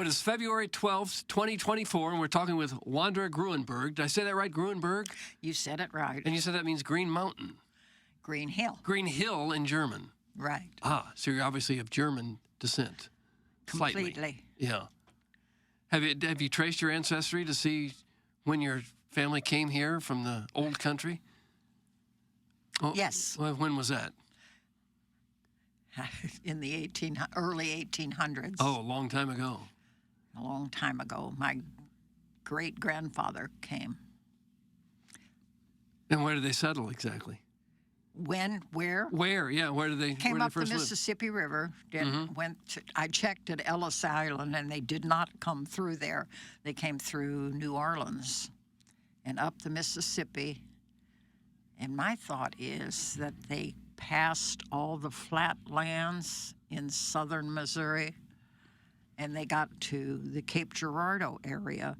What is February 12th, 2024, and we're talking with Wanda Grueneberg. Did I say that right, Grueneberg? You said it right. And you said that means Green Mountain. Green Hill. Green Hill in German. Right. Ah, so you're obviously of German descent. Completely. Slightly. Yeah. Have you traced your ancestry to see when your family came here from the old country? Oh, yes. When was that? In the early 1800s. Oh, a long time ago. A long time ago. My great-grandfather came. And where did they settle exactly? When? Where? Where? Yeah, where did they Came up the first live? Mississippi River. I checked at Ellis Island, and they did not come through there. They came through New Orleans and up the Mississippi. And my thought is that they passed all the flat lands in southern Missouri, and they got to the Cape Girardeau area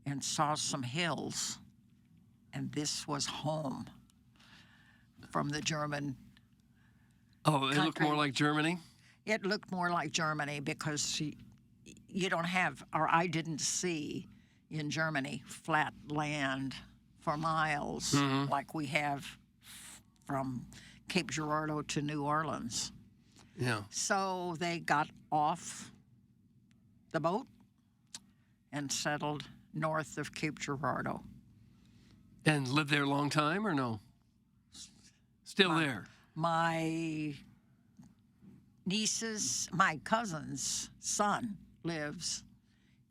and saw some hills, and this was home from the German Oh, it looked country. more like Germany? It looked more like Germany because you don't have, or I didn't see in Germany, flat land for miles like we have from Cape Girardeau to New Orleans. Yeah. So they got off the boat and settled north of Cape Girardeau. And lived there a long time or no? Still there? My cousin's son lives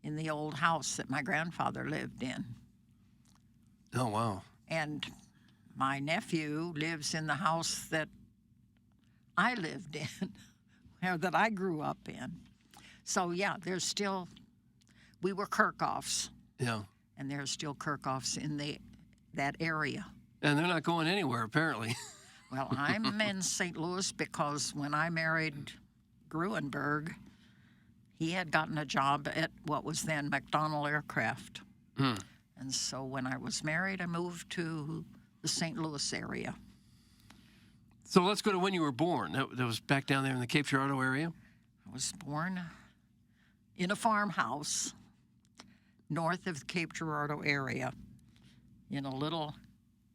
in the old house that my grandfather lived in. Oh, wow. And my nephew lives in the house that I lived in, or that I grew up in. So, yeah, we were Kirchhoffs. Yeah. And there's still Kirchhoffs in that area. And they're not going anywhere, apparently. Well, I'm in St. Louis because when I married Grueneberg, he had gotten a job at what was then McDonnell Aircraft. And so when I was married, I moved to the St. Louis area. So let's go to when you were born. That was back down there in the Cape Girardeau area? I was born in a farmhouse north of the Cape Girardeau area in a little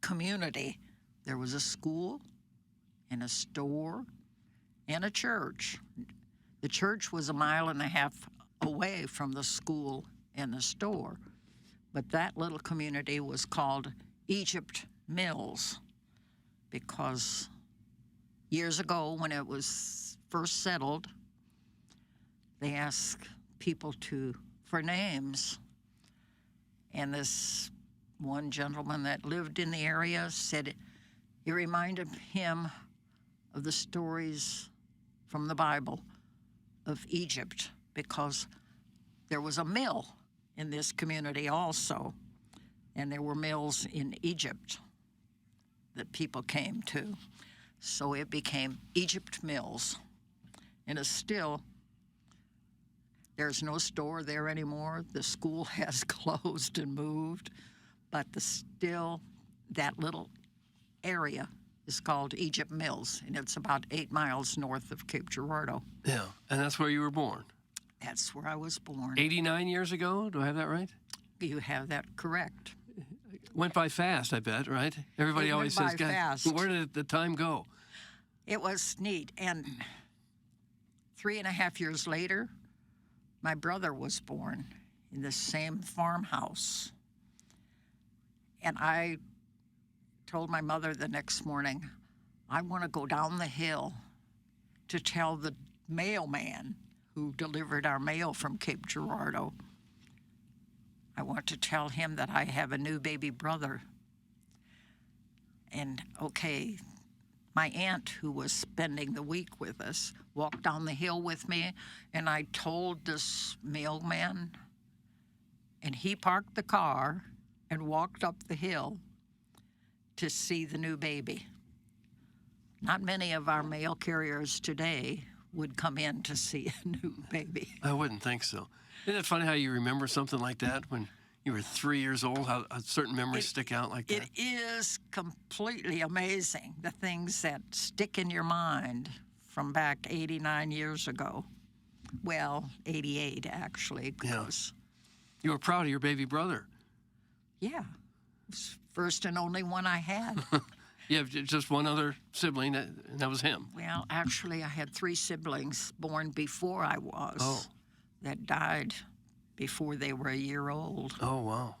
community. There was a school and a store and a church. The church was 1.5 miles away from the school and the store. But that little community was called Egypt Mills because years ago when it was first settled, they asked people for names. And this one gentleman that lived in the area said it reminded him of the stories from the Bible of Egypt because there was a mill in this community also, and there were mills in Egypt that people came to. So it became Egypt Mills, and it's still, there's no store there anymore. The school has closed and moved, but still that little area is called Egypt Mills, and it's about 8 miles north of Cape Girardeau. Yeah, and that's where you were born? That's where I was born. 89 years ago? Do I have that right? You have that correct. Went by fast, I bet, right? Everybody always says, by fast. Where did the time go? It was neat. And 3.5 years later, my brother was born in the same farmhouse. And I told my mother the next morning, I want to go down the hill to tell the mailman who delivered our mail from Cape Girardeau. I want to tell him that I have a new baby brother. And okay, my aunt, who was spending the week with us, walked down the hill with me, and I told this mailman, and he parked the car and walked up the hill to see the new baby. Not many of our mail carriers today would come in to see a new baby. I wouldn't think so. Isn't it funny how you remember something like that when you were 3 years old, how certain memories stick out like that? It is completely amazing, the things that stick in your mind from back 89 years ago. Well, 88 actually, because You were proud of your baby brother. yeah, it was first and only one I had. You have just one other sibling, and that was him. Well, actually, I had 3 siblings born before I was that died before they were a year old. Oh, wow.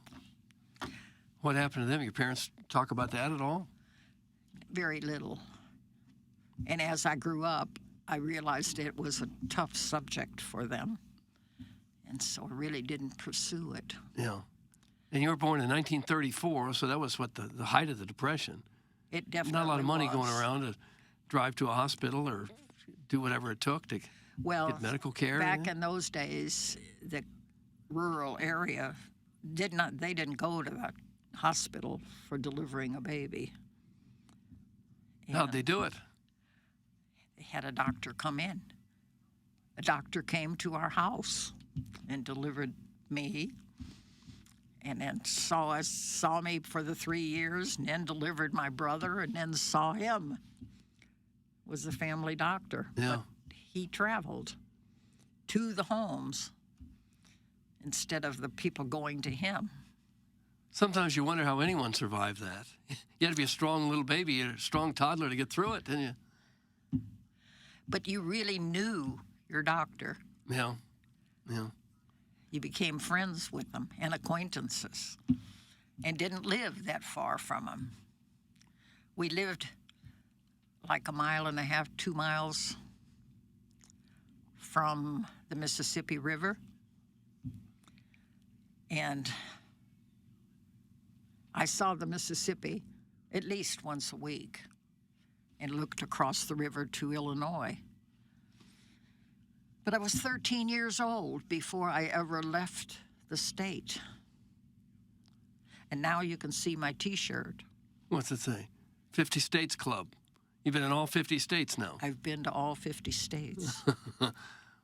What happened to them? Your parents talk about that at all? Very little. And as I grew up, I realized it was a tough subject for them. And so I really didn't pursue it. Yeah. And you were born in 1934, so that was what, the height of the Depression. It definitely Not a lot of money was. going around to drive to a hospital or do whatever it took to get medical care. Back in those days, the rural area they didn't go to the hospital for delivering a baby. How'd they do it? They had a doctor come in. A doctor came to our house and delivered me, and then saw me for the 3 years, and then delivered my brother, and then saw him. Was the family doctor. Yeah. But he traveled to the homes instead of the people going to him. Sometimes you wonder how anyone survived that. You had to be a strong little baby, a strong toddler to get through it, didn't you? But you really knew your doctor. Yeah. Yeah. You became friends with them and acquaintances and didn't live that far from them. We lived like 1.5 miles, 2 miles from the Mississippi River. And I saw the Mississippi at least once a week and looked across the river to Illinois. But I was 13 years old before I ever left the state. And now you can see my T-shirt. What's it say? 50 States Club. You've been in all 50 states now. I've been to all 50 states.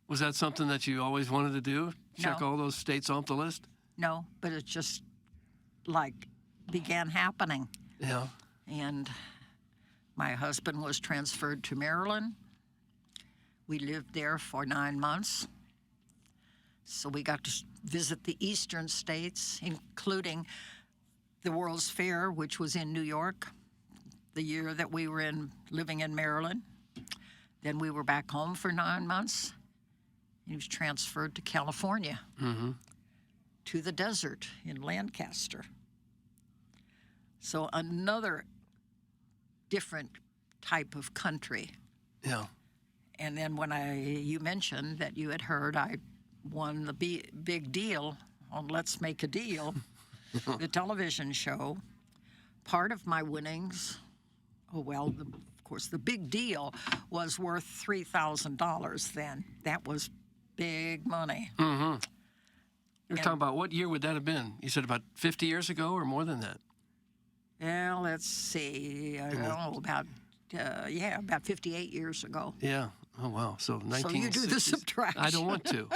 Was that something that you always wanted to do? Check No. all those states off the list? No, but it just like began happening. Yeah. And my husband was transferred to Maryland. We lived there for 9 months. So we got to visit the eastern states, including the World's Fair, which was in New York, the year that we were living in Maryland. Then we were back home for 9 months. He was transferred to California, to the desert in Lancaster. So another different type of country. Yeah. And then when you mentioned that you had heard I won the big deal on Let's Make a Deal, the television show, part of my winnings, of course, the big deal was worth $3,000 then. That was big money. Mm-hmm. You're talking about, what year would that have been? You said about 50 years ago or more than that? Yeah, let's see. I don't know, about 58 years ago. Yeah. Oh, wow. So 1960s. So you do the subtraction. I don't want to.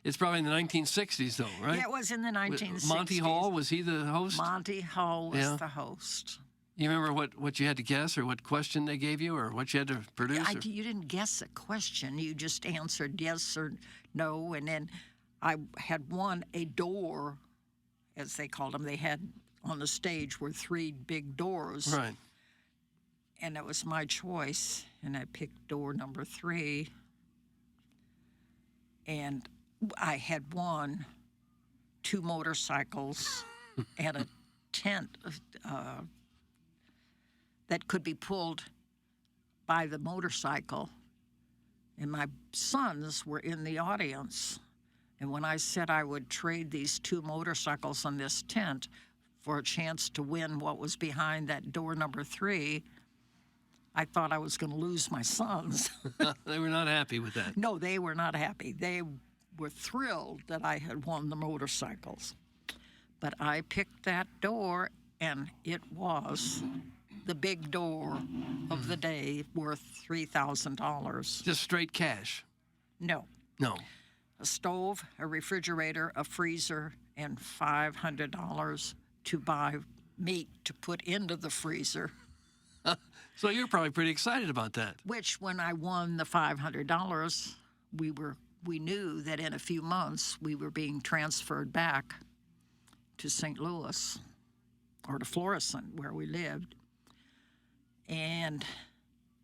It's probably in the 1960s, though, right? Yeah, it was in the 1960s. Monty Hall, was he the host? Monty Hall was the host. You remember what you had to guess, or what question they gave you, or what you had to produce? You didn't guess a question. You just answered yes or no. And then I had won a door, as they called them. They had on the stage were 3 big doors. Right. And it was my choice. And I picked door number 3. And I had won 2 motorcycles and a tent that could be pulled by the motorcycle. And my sons were in the audience. And when I said I would trade these 2 motorcycles on this tent for a chance to win what was behind that door number 3, I thought I was going to lose my sons. They were not happy with that. No, they were not happy. They were thrilled that I had won the motorcycles. But I picked that door, and it was the big door of the day, worth $3,000. Just straight cash? No. No. A stove, a refrigerator, a freezer, and $500 to buy meat to put into the freezer. So you're probably pretty excited about that. Which, when I won the $500, we were we knew that in a few months we were being transferred back to St. Louis or to Florissant, where we lived. And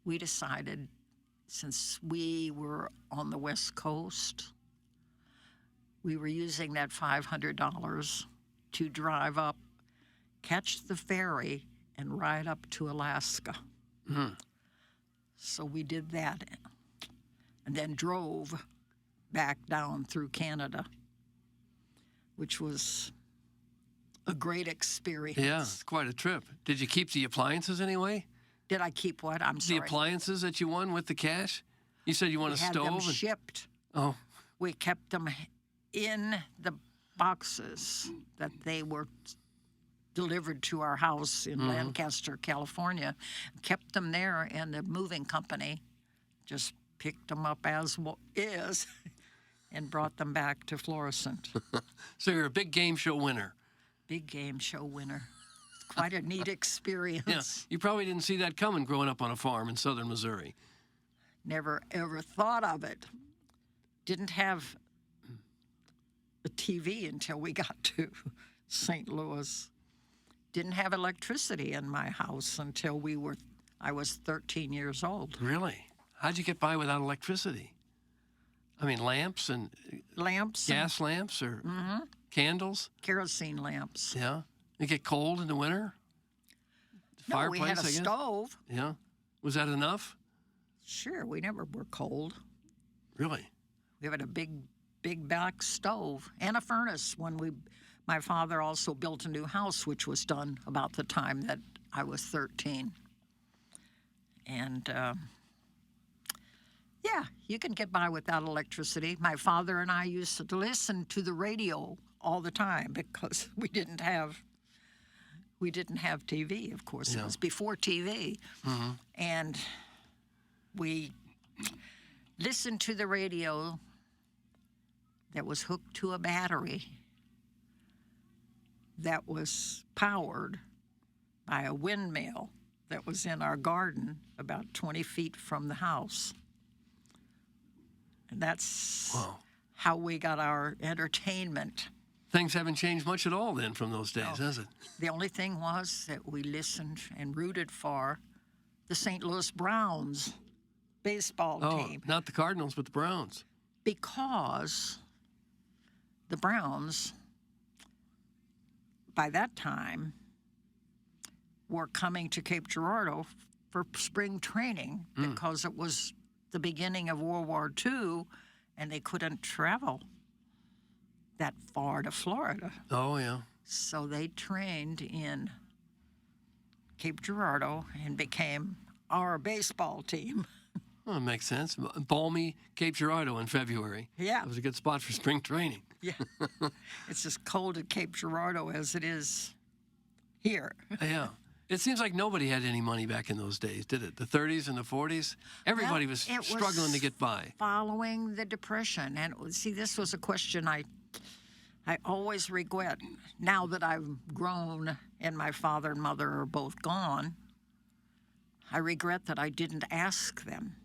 we decided, since we were on the West Coast, we were using that $500 to drive up, catch the ferry, and ride up to Alaska. Mm. So we did that and then drove back down through Canada, which was a great experience. Yeah, it's quite a trip. Did you keep the appliances anyway? Did I keep what? I'm sorry. The appliances that you won with the cash? You said you won a We had stove? them shipped. Oh, We kept them in the boxes that they were delivered to our house in Lancaster, California. Kept them there, and the moving company just picked them up as is and brought them back to Florissant. so you're a big game show winner. Big game show winner. It's quite a neat experience. Yeah, you probably didn't see that coming growing up on a farm in southern Missouri. Never ever thought of it. Didn't have a TV until we got to St. Louis. Didn't have electricity in my house until I was 13 years old. Really? How'd you get by without electricity? I mean, lamps and Lamps, gas lamps or candles? kerosene lamps. Yeah. It get cold in the winter? No, we had a I guess? stove. Yeah. Was that enough? Sure, we never were cold. Really? We had a big back stove and a furnace my father also built a new house, which was done about the time that I was 13. And yeah, you can get by without electricity. My father and I used to listen to the radio all the time because we didn't have TV, of course. Yeah. It was before TV. Mm-hmm. And we listened to the radio that was hooked to a battery that was powered by a windmill that was in our garden about 20 feet from the house. And that's Wow. how we got our entertainment. Things haven't changed much at all then from those days, has it? The only thing was that we listened and rooted for the St. Louis Browns baseball team. Not the Cardinals, but the Browns. Because the Browns, by that time, were coming to Cape Girardeau for spring training because it was the beginning of World War II and they couldn't travel that far to Florida. Oh, yeah. So they trained in Cape Girardeau and became our baseball team. Well, it makes sense. Balmy Cape Girardeau in February. Yeah. It was a good spot for spring training. Yeah. It's as cold at Cape Girardeau as it is here. Yeah. It seems like nobody had any money back in those days, did it? The 30s and the 40s? Everybody was It struggling to get by. Following the Depression. And see, this was a question I always regret. Now that I've grown and my father and mother are both gone, I regret that I didn't ask them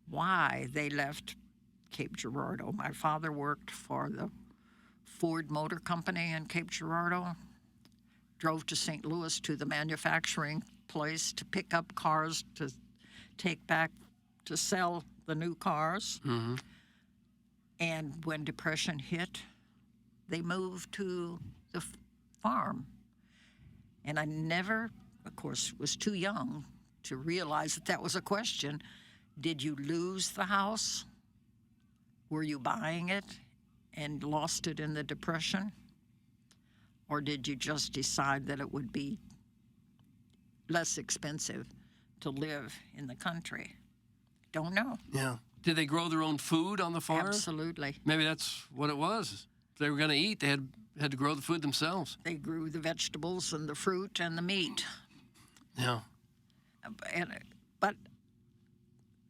why they left Cape Girardeau. My father worked for the Ford Motor Company in Cape Girardeau, drove to St. Louis to the manufacturing place to pick up cars to take back to sell the new cars. Mm-hmm. And when Depression hit, they moved to the farm. And I never, of course, was too young to realize that was a question. Did you lose the house? Were you buying it and lost it in the Depression? Or did you just decide that it would be less expensive to live in the country? Don't know. Yeah. Did they grow their own food on the farm? Absolutely. Maybe that's what it was. If they were going to eat, they had to grow the food themselves. They grew the vegetables and the fruit and the meat. Yeah. But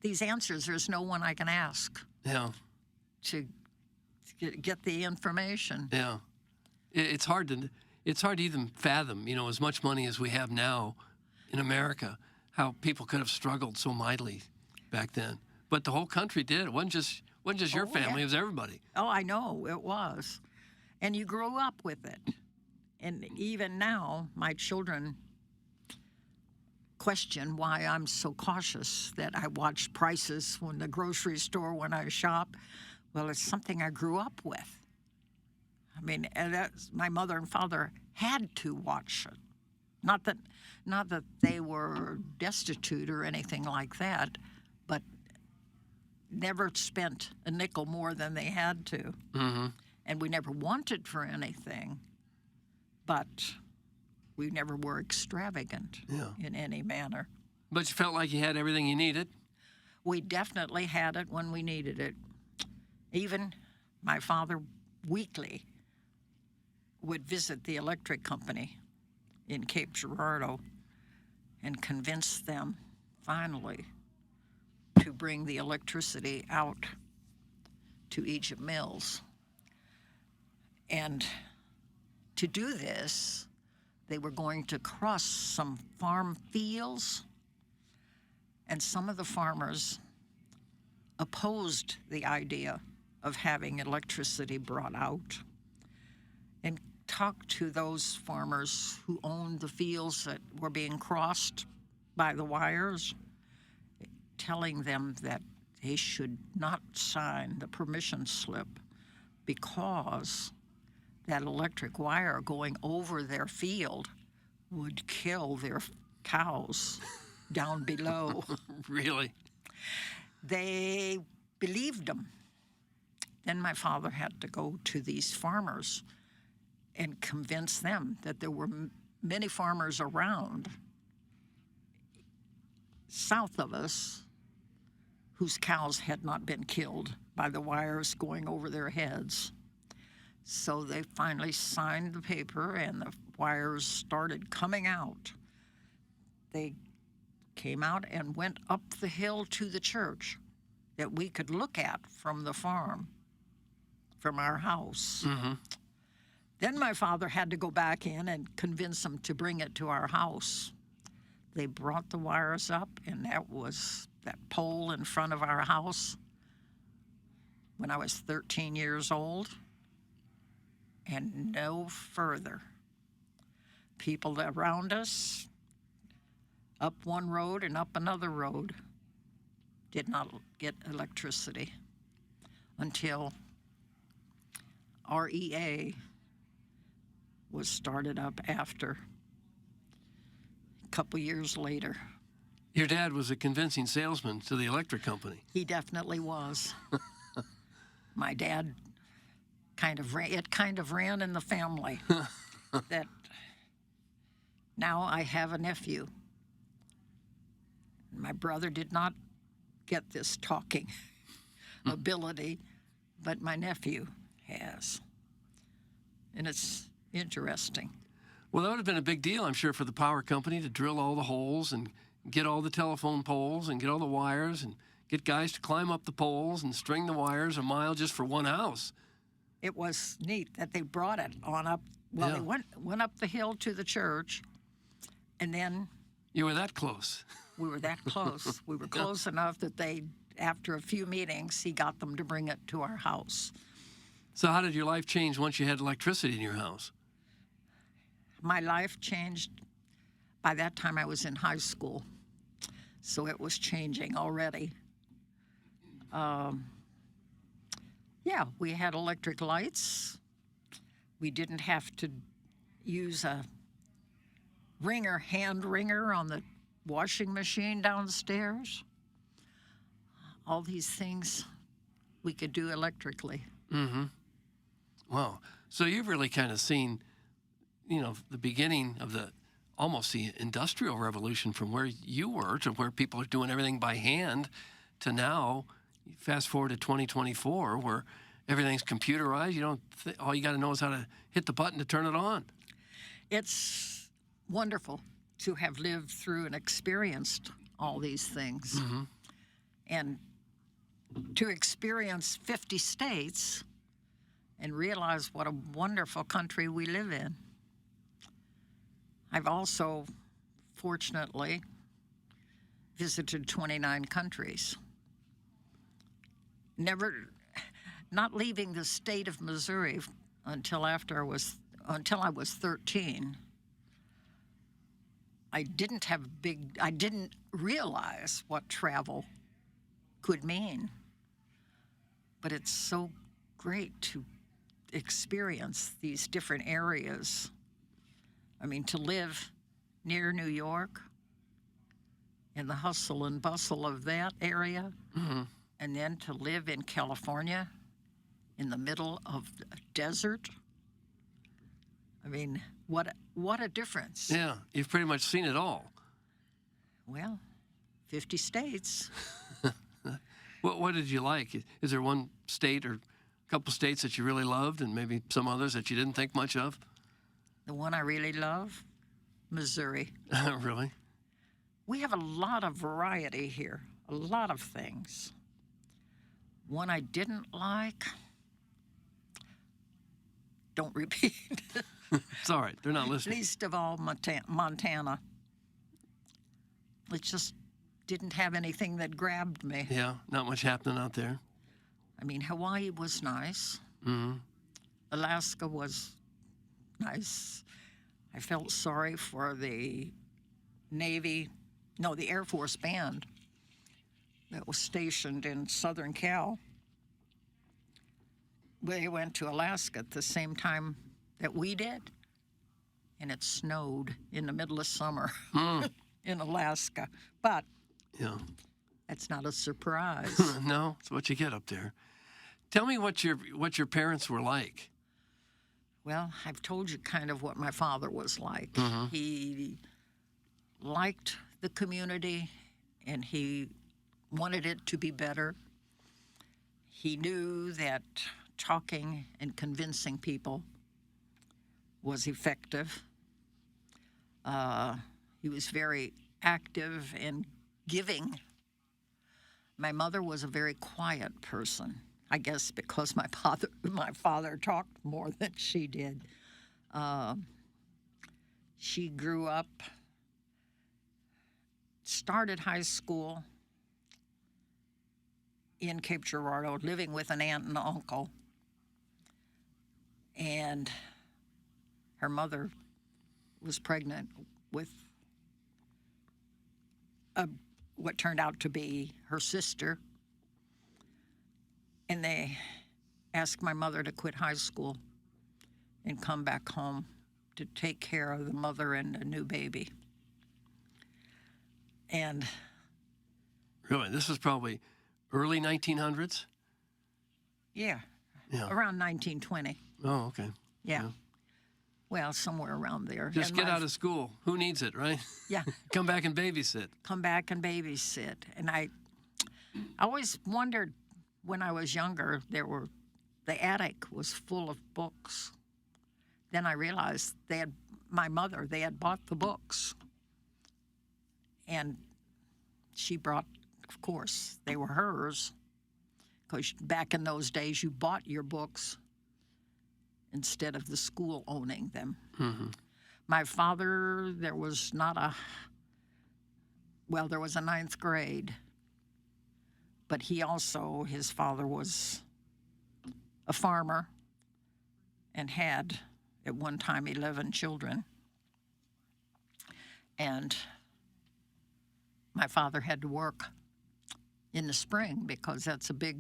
these answers, there's no one I can ask Yeah. to get the information. Yeah. It's hard to even fathom, as much money as we have now in America, how people could have struggled so mightily back then. But the whole country did. It wasn't just wasn't just your Oh, yeah. family, it was everybody. Oh, I know, it was. And you grew up with it. And even now, my children question why I'm so cautious that I watch prices when the grocery store when I shop. Well, it's something I grew up with. I mean, and my mother and father had to watch it. Not that they were destitute or anything like that, but never spent a nickel more than they had to. Mm-hmm. And we never wanted for anything, but we never were extravagant in any manner. But you felt like you had everything you needed? We definitely had it when we needed it. Even my father weekly would visit the electric company in Cape Girardeau and convince them finally to bring the electricity out to Egypt Mills. And to do this, they were going to cross some farm fields, and some of the farmers opposed the idea of having electricity brought out, and talked to those farmers who owned the fields that were being crossed by the wires, telling them that they should not sign the permission slip because that electric wire going over their field would kill their cows down below. Really? They believed them. Then my father had to go to these farmers and convince them that there were many farmers around south of us whose cows had not been killed by the wires going over their heads. So they finally signed the paper and the wires started coming out. They came out and went up the hill to the church that we could look at from the farm, from our house. Mm-hmm. Then my father had to go back in and convince them to bring it to our house. They brought the wires up, and that was that pole in front of our house when I was 13 years old, and no further. People around us, up one road and up another road, did not get electricity until REA was started up after, a couple years later. Your dad was a convincing salesman to the electric company. He definitely was. My dad kind of ran in the family. That now I have a nephew. My brother did not get this talking ability, but my nephew has. And it's interesting. Well, that would have been a big deal, I'm sure, for the power company to drill all the holes and get all the telephone poles and get all the wires and get guys to climb up the poles and string the wires a mile just for one house. It was neat that they brought it on up. Well, Yeah. they went up the hill to the church, and then You were that close. we were that close. We were close enough that after a few meetings, he got them to bring it to our house. So how did your life change once you had electricity in your house? My life changed. By that time, I was in high school, so it was changing already. Yeah, we had electric lights. We didn't have to use a hand wringer on the washing machine downstairs. All these things we could do electrically. Mm-hmm. Wow. So you've really kind of seen, the beginning of almost the industrial revolution from where you were to where people are doing everything by hand to now, fast forward to 2024, where everything's computerized. All you got to know is how to hit the button to turn it on. It's wonderful to have lived through and experienced all these things. Mm-hmm. And to experience 50 states and realize what a wonderful country we live in. I've also, fortunately, visited 29 countries. not leaving the state of Missouri until I was 13. I didn't realize what travel could mean. But it's so great to experience these different areas. I mean, to live near New York, in the hustle and bustle of that area, and then to live in California, in the middle of the desert. I mean, what a difference. Yeah, you've pretty much seen it all. Well, 50 states. What did you like? Is there one state or a couple states that you really loved and maybe some others that you didn't think much of? The one I really love, Missouri. Really? We have a lot of variety here, a lot of things. One I didn't like, don't repeat. It's all right. They're not listening. Least of all, Montana. It just didn't have anything that grabbed me. Yeah, not much happening out there. I mean, Hawaii was nice. Alaska was nice. I felt sorry for the Air Force band that was stationed in Southern Cal. They went to Alaska at the same time that we did, and it snowed in the middle of summer in Alaska. But yeah, that's not a surprise. No, it's what you get up there. Tell me what your parents were like. Well, I've told you kind of what my father was like. He liked the community, and he wanted it to be better. He knew that talking and convincing people was effective. He was very active and giving. My mother was a very quiet person, I guess because my father talked more than she did. She grew up, started high school in Cape Girardeau, living with an aunt and uncle. And her mother was pregnant with what turned out to be her sister. And they asked my mother to quit high school and come back home to take care of the mother and a new baby. And Really, this was probably early 1900s? yeah, around 1920. Oh, okay. Yeah. Well, somewhere around there. Just get out of school. Who needs it, right? Yeah. Come back and babysit. Come back and babysit. And I always wondered when I was younger, the attic was full of books. Then I realized they had bought the books. And she brought, of course, they were hers. Because back in those days, you bought your books instead of the school owning them. My father, there was a ninth grade. But his father was a farmer and had, at one time, 11 children. And my father had to work in the spring because that's a big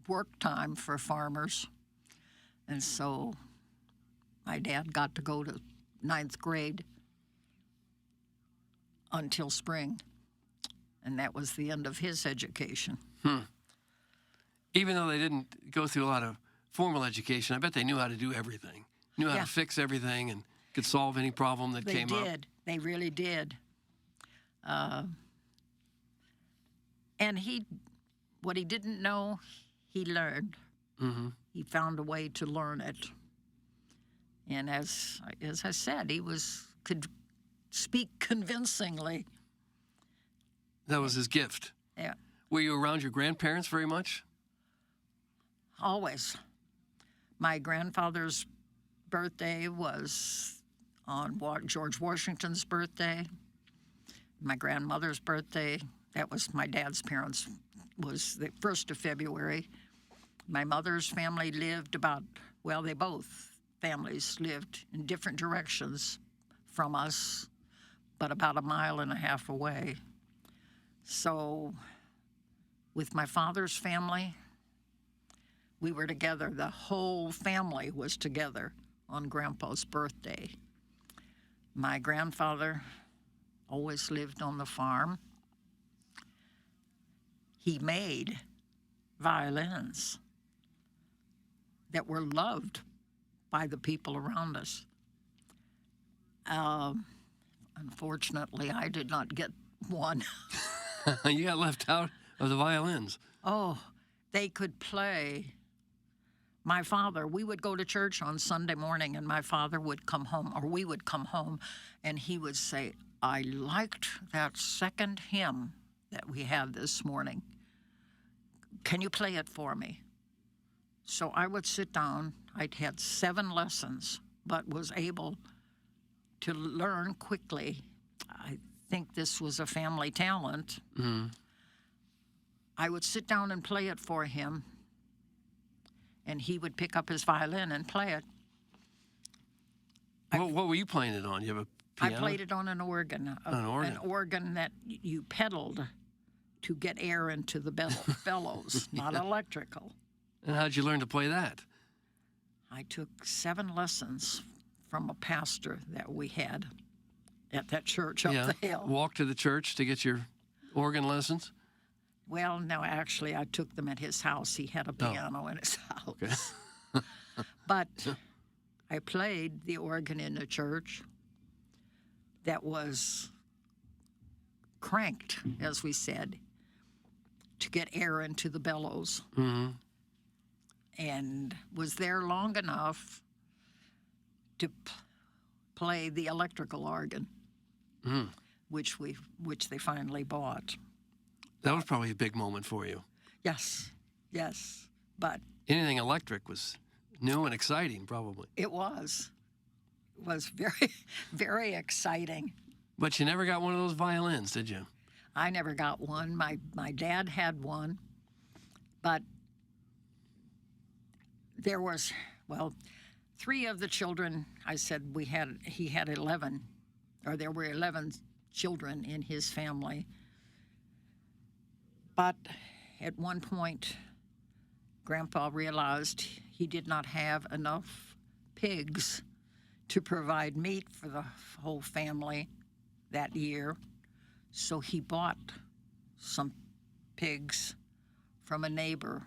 work time for farmers. And so my dad got to go to ninth grade until spring. And that was the end of his education. Even though they didn't go through a lot of formal education, I bet they knew how to do everything, knew how to fix everything and could solve any problem that came up. They did. They really did. And what he didn't know, he learned. He found a way to learn it. And as I said, could speak convincingly. That was his gift. Yeah. Were you around your grandparents very much? Always. My grandfather's birthday was on George Washington's birthday. My grandmother's birthday, that was my dad's parents' was the 1st of February. My mother's family lived they both families lived in different directions from us, but about 1.5 miles away. So with my father's family, we were together. The whole family was together on Grandpa's birthday. My grandfather always lived on the farm. He made violins that were loved by the people around us. Unfortunately, I did not get one. You got left out of the violins. Oh, they could play. My father, we would go to church on Sunday morning, and my father would come home, or we would come home, and he would say, I liked that second hymn that we had this morning. Can you play it for me? So I would sit down. I'd had 7 lessons, but was able to learn quickly. I think this was a family talent. Mm-hmm. I would sit down and play it for him, and he would pick up his violin and play it. What were you playing it on? You have a piano? I played it on an organ. An organ? An organ that you pedaled to get air into the bellows, not electrical. And how'd you learn to play that? I took 7 lessons from a pastor that we had at that church up the hill. Walk to the church to get your organ lessons? Well, no, actually, I took them at his house. He had a piano in his house. Okay. But I played the organ in the church that was cranked, as we said, to get air into the bellows. Mm-hmm. And was there long enough to play the electrical organ, which they finally bought. That was probably a big moment for you. Yes, but Anything electric was new and exciting, probably. it was very, very exciting. But you never got one of those violins, did you? I never got one. My dad had one, but there was, 3 of the children, I said he had 11, or there were 11 children in his family. But at one point, Grandpa realized he did not have enough pigs to provide meat for the whole family that year. So he bought some pigs from a neighbor.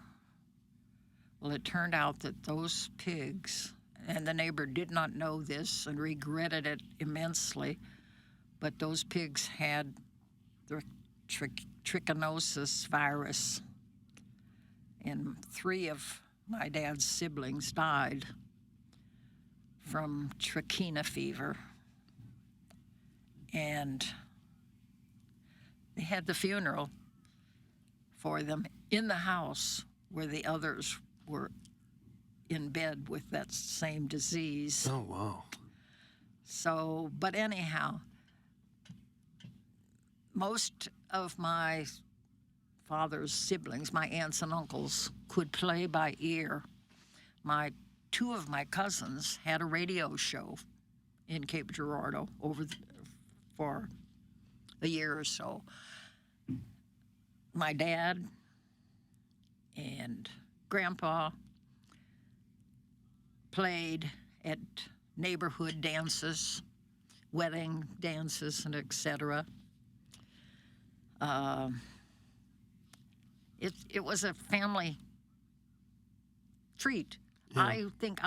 Well, it turned out that those pigs, and the neighbor did not know this and regretted it immensely, but those pigs had the trichinosis virus, and 3 of my dad's siblings died from trichina fever. And they had the funeral for them in the house where the others were in bed with that same disease. Oh, wow. So, but anyhow, most of my father's siblings, my aunts and uncles, could play by ear. 2 of my cousins had a radio show in Cape Girardeau for a year or so. My dad and Grandpa played at neighborhood dances, wedding dances, and etc. It was a family treat. Yeah. I think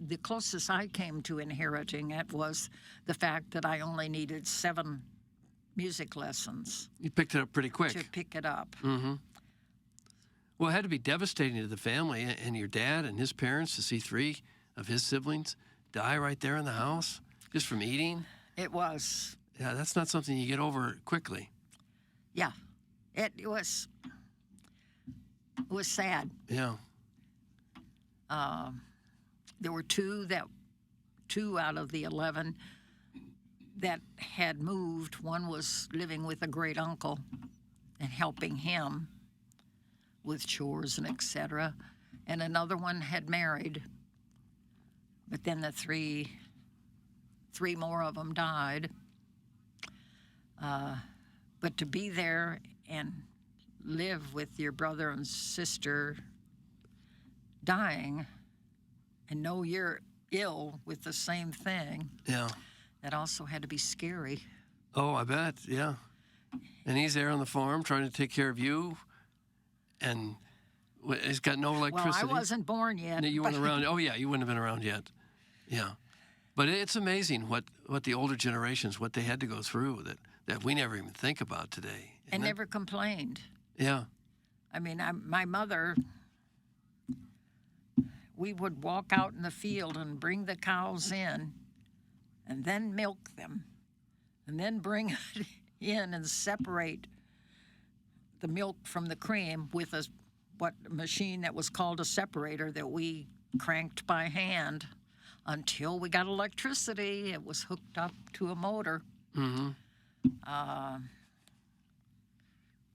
the closest I came to inheriting it was the fact that I only needed 7 music lessons. You picked it up pretty quick. To pick it up. Mm-hmm. Well, it had to be devastating to the family and your dad and his parents to see 3 of his siblings die right there in the house just from eating. It was. Yeah, that's not something you get over quickly. Yeah, it was sad. Yeah. There were 2 out of the 11 that had moved. One was living with a great uncle and helping him. with chores and etc. And another one had married, but then the three more of them died. But to be there and live with your brother and sister dying and know you're ill with the same thing, Yeah. that also had to be scary. Oh, I bet. Yeah. And he's there on the farm trying to take care of you, and he's got no electricity. Well, I wasn't born yet. No, you weren't around. Oh, yeah, you wouldn't have been around yet. Yeah. But it's amazing what the older generations, what they had to go through that we never even think about today. And never complained. Yeah. I mean, my mother, we would walk out in the field and bring the cows in and then milk them and then bring it in and separate the milk from the cream with a machine that was called a separator that we cranked by hand until we got electricity. It was hooked up to a motor. Mm-hmm.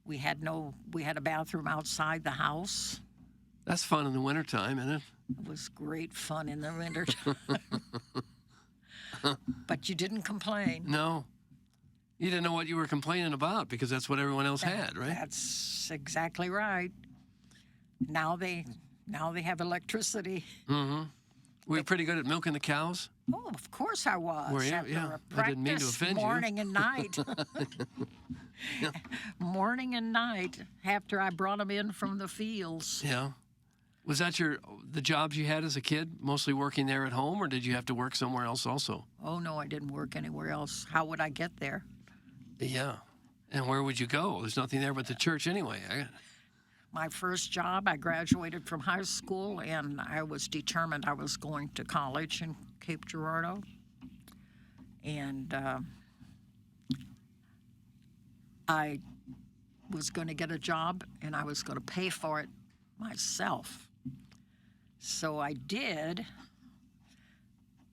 We had a bathroom outside the house. That's fun in the wintertime, isn't it? It was great fun in the winter. But you didn't complain. No. You didn't know what you were complaining about because that's what everyone else had, right? That's exactly right. Now they have electricity. Mm-hmm. Were you pretty good at milking the cows? Oh, of course I was. Were you? After Yeah. a I didn't mean to practice offend you. morning and night. Yeah. Morning and night after I brought them in from the fields. Yeah. Was that the jobs you had as a kid, mostly working there at home, or did you have to work somewhere else also? Oh, no, I didn't work anywhere else. How would I get there? Yeah. And where would you go? There's nothing there but the church anyway. My first job, I graduated from high school, and I was determined I was going to college in Cape Girardeau. And I was going to get a job, and I was going to pay for it myself. So I did,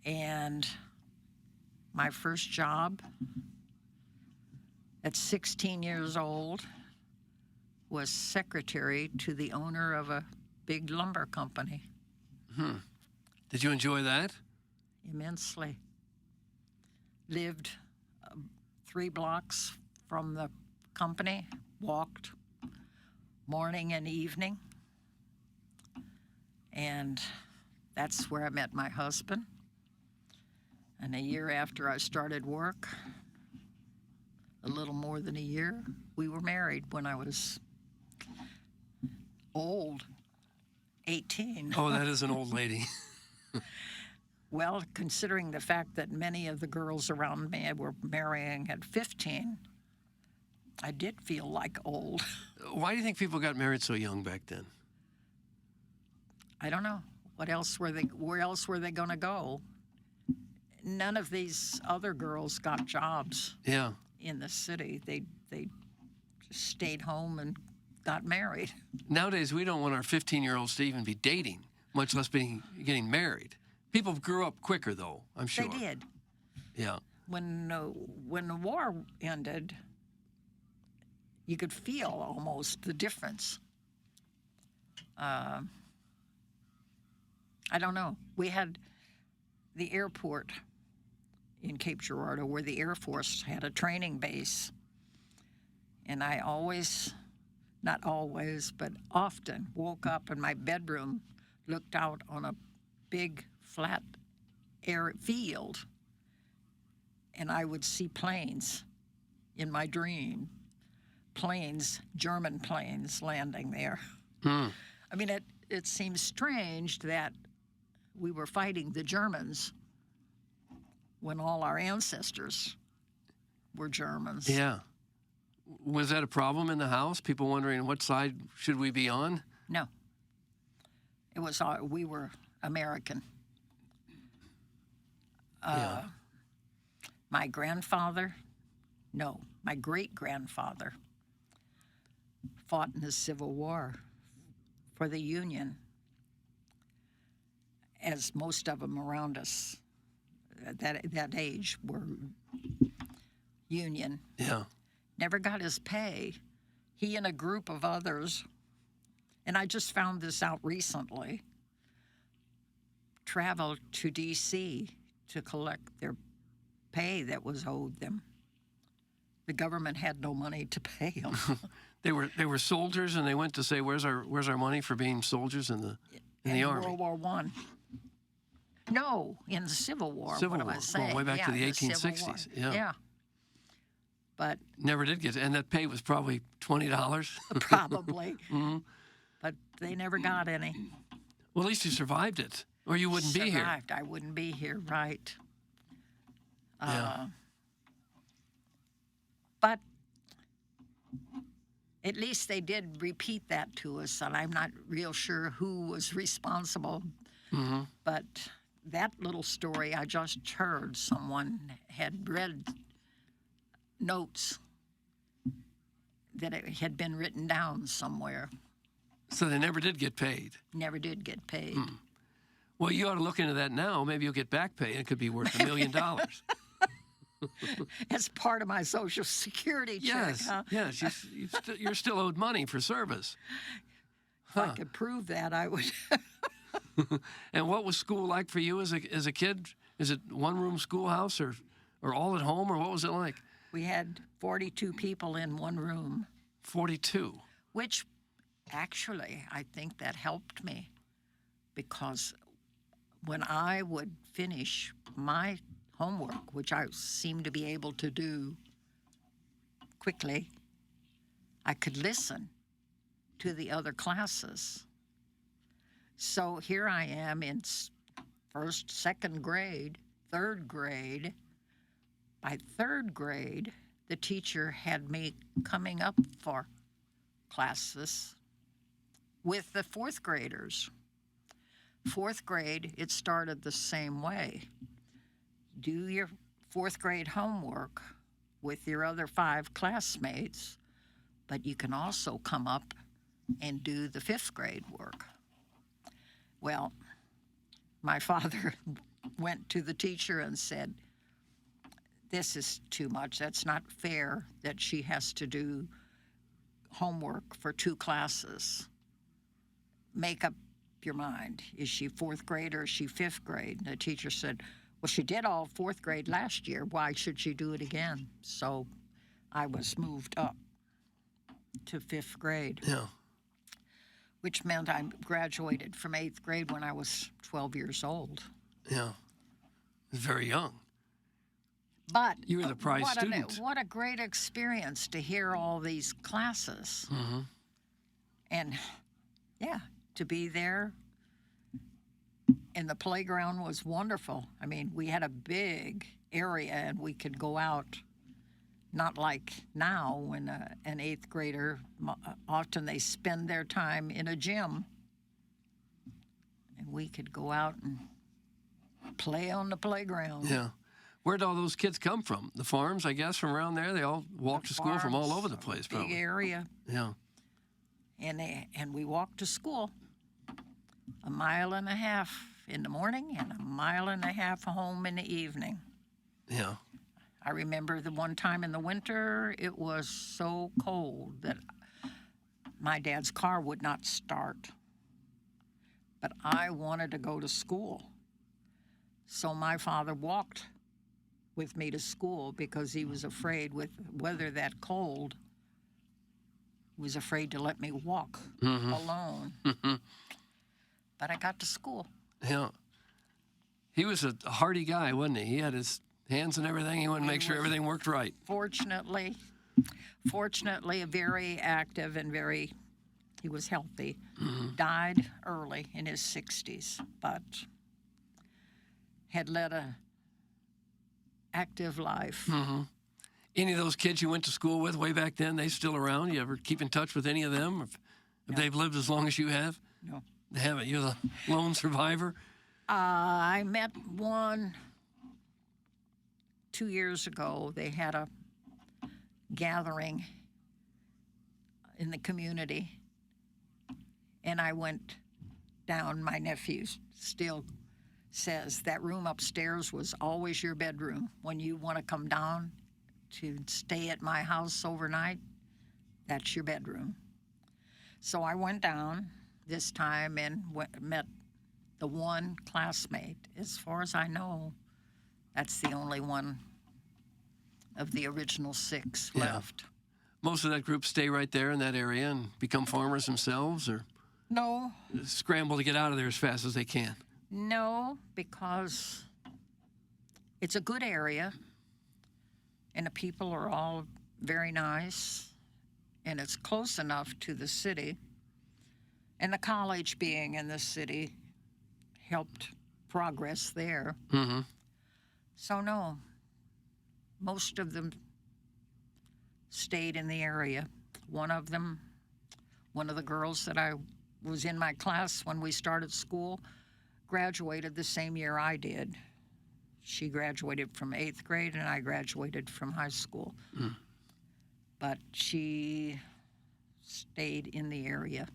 and my first job at 16 years old was secretary to the owner of a big lumber company. Did you enjoy that? Immensely. Lived 3 blocks from the company, walked morning and evening. And that's where I met my husband. And a year after I started work, a little more than a year, we were married when I was old, 18. Oh, that is an old lady. Well, considering the fact that many of the girls around me were marrying at 15, I did feel like old. Why do you think people got married so young back then? I don't know. Where else were they going to go? None of these other girls got jobs Yeah. in the city. They just stayed home and got married. Nowadays, we don't want our 15-year-olds to even be dating, much less getting married. People grew up quicker, though, I'm sure. They did. Yeah. When the war ended, you could feel almost the difference. I don't know. We had the airport in Cape Girardeau where the Air Force had a training base. And I not always, but often woke up in my bedroom, looked out on a big flat air field, and I would see planes in my dream. German planes landing there. I mean, it seems strange that we were fighting the Germans when all our ancestors were Germans. Yeah. Was that a problem in the house? People wondering what side should we be on? No. It was we were American. Yeah. My great-grandfather fought in the Civil War for the Union, as most of them around us at that age were Union. Yeah. Never got his pay. He and a group of others and I just found this out recently, traveled to D.C. to collect their pay that was owed them. The government had no money to pay them. They were soldiers, and they went to say, "Where's our money for being soldiers in the army?" World War One. No, in the Civil War. Civil what am War, I saying? going way back to the Civil 1860s. War. Yeah. But Never did get, and that pay was probably $20. probably. But they never got any. Well, at least you survived it, or you wouldn't be here. Survived. I wouldn't be here, right? Yeah. But at least they did repeat that to us, and I'm not real sure who was responsible. But that little story I just heard, someone had read notes that it had been written down somewhere. So they never did get paid. Never did get paid. Well, you ought to look into that now. Maybe you'll get back pay, and it could be worth $1 million. As part of my Social Security check, Yes, huh? yes. You're still owed money for service. If I could prove that, I would. And what was school like for you as a kid? Is it one-room schoolhouse or all at home, or what was it like? We had 42 people in one room, 42. which actually I think that helped me, because when I would finish my homework, which I seemed to be able to do quickly, I could listen to the other classes. So here I am in first, second grade, third grade. By third grade, the teacher had me coming up for classes with the fourth graders. Fourth grade, it started the same way. Do your fourth grade homework with your other 5 classmates, but you can also come up and do the 5th grade work. Well, my father went to the teacher and said, "This is too much. That's not fair that she has to do homework for 2 classes. Make up your mind. Is she 4th grade or is she 5th grade?" And the teacher said, "Well, she did all 4th grade last year. Why should she do it again?" So I was moved up to 5th grade. Yeah. Which meant I graduated from 8th grade when I was 12 years old. Yeah. Very young. But You were the prize student. What a great experience to hear all these classes. And, yeah, to be there. And the playground was wonderful. I mean, we had a big area, and we could go out. Not like now when an 8th grader, often they spend their time in a gym. And we could go out and play on the playground. Yeah. Where'd all those kids come from? The farms, I guess, from around there? They all walked to school from all over the place, Big probably. area. Yeah. And we walked to school 1.5 miles in the morning and 1.5 miles home in the evening. Yeah. I remember the one time in the winter, it was so cold that my dad's car would not start. But I wanted to go to school. So my father walked with me to school because he was afraid with weather that cold, he was afraid to let me walk alone. But I got to school. Yeah. He was a hardy guy, wasn't he? He had his hands and everything. He wanted to make sure everything worked right. Fortunately, very active and he was healthy. Died early in his 60s, but had led a active life. Any of those kids you went to school with way back then, they still around? You ever keep in touch with any of them? If they've lived as long as you have? No. They haven't. You're the lone survivor? I met one 2 years ago. They had a gathering in the community, and I went down. My nephew still says that room upstairs was always your bedroom. When you want to come down to stay at my house overnight, that's your bedroom. So I went down this time and met the one classmate. As far as I know, that's the only one of the original 6 left. Most of that group stay right there in that area and become farmers themselves, or No, scramble to get out of there as fast as they can? no, because it's a good area and the people are all very nice and it's close enough to the city. And the college being in the city helped progress there. Mm-hmm. So, no, most of them stayed in the area. One of the girls that I was in my class when we started school, graduated the same year I did. She graduated from 8th grade and I graduated from high school. Mm. But she stayed in the area.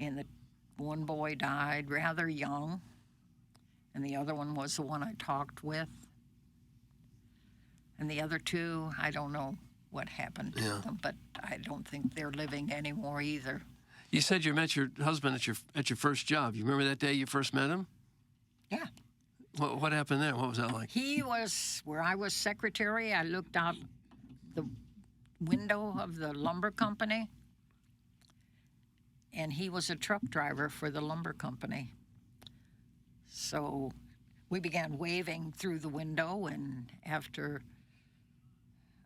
And the one boy died rather young, and the other one was the one I talked with. And the other 2, I don't know what happened to them, but I don't think they're living anymore either. You said you met your husband at your first job. You remember that day you first met him? Yeah. What happened there? What was that like? He was where I was secretary. I looked out the window of the lumber company, and he was a truck driver for the lumber company. So we began waving through the window, and after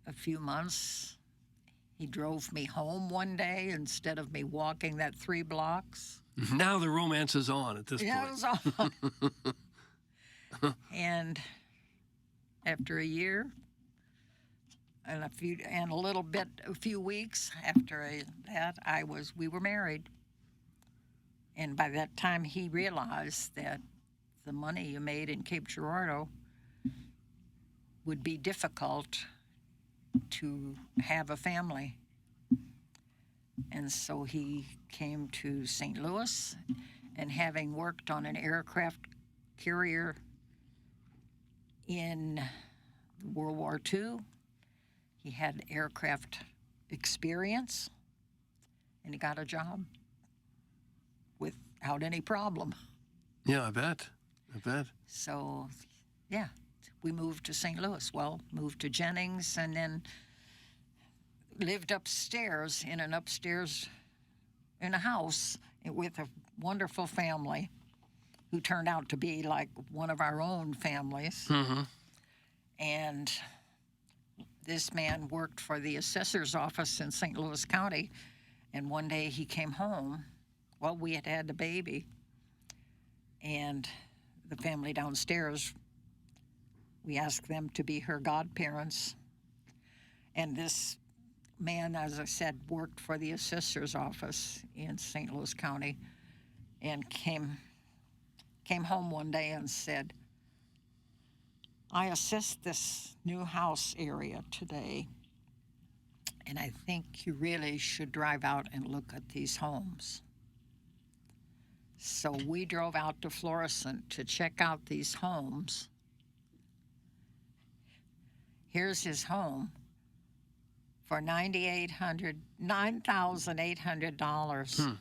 a few months, he drove me home one day instead of me walking that 3 blocks. Now the romance is on at this Yeah, point. it was on. And after a year and a few weeks after that, we were married. And by that time, he realized that the money you made in Cape Girardeau would be difficult to have a family. And so he came to St. Louis, and having worked on an aircraft carrier in World War II, he had aircraft experience, and he got a job without any problem. Yeah, I bet. So, yeah, we moved to St. Louis. Well, moved to Jennings, and then lived upstairs in a house with a wonderful family who turned out to be like one of our own families. Mm-hmm. And this man worked for the assessor's office in St. Louis County, and one day he came home. Well, we had had the baby, and the family downstairs, we asked them to be her godparents. And this man, as I said, worked for the assessor's office in St. Louis County, and came home one day and said, I assessed this new house area today, and I think you really should drive out and look at these homes. So we drove out to Florissant to check out these homes. Here's his home for $9,800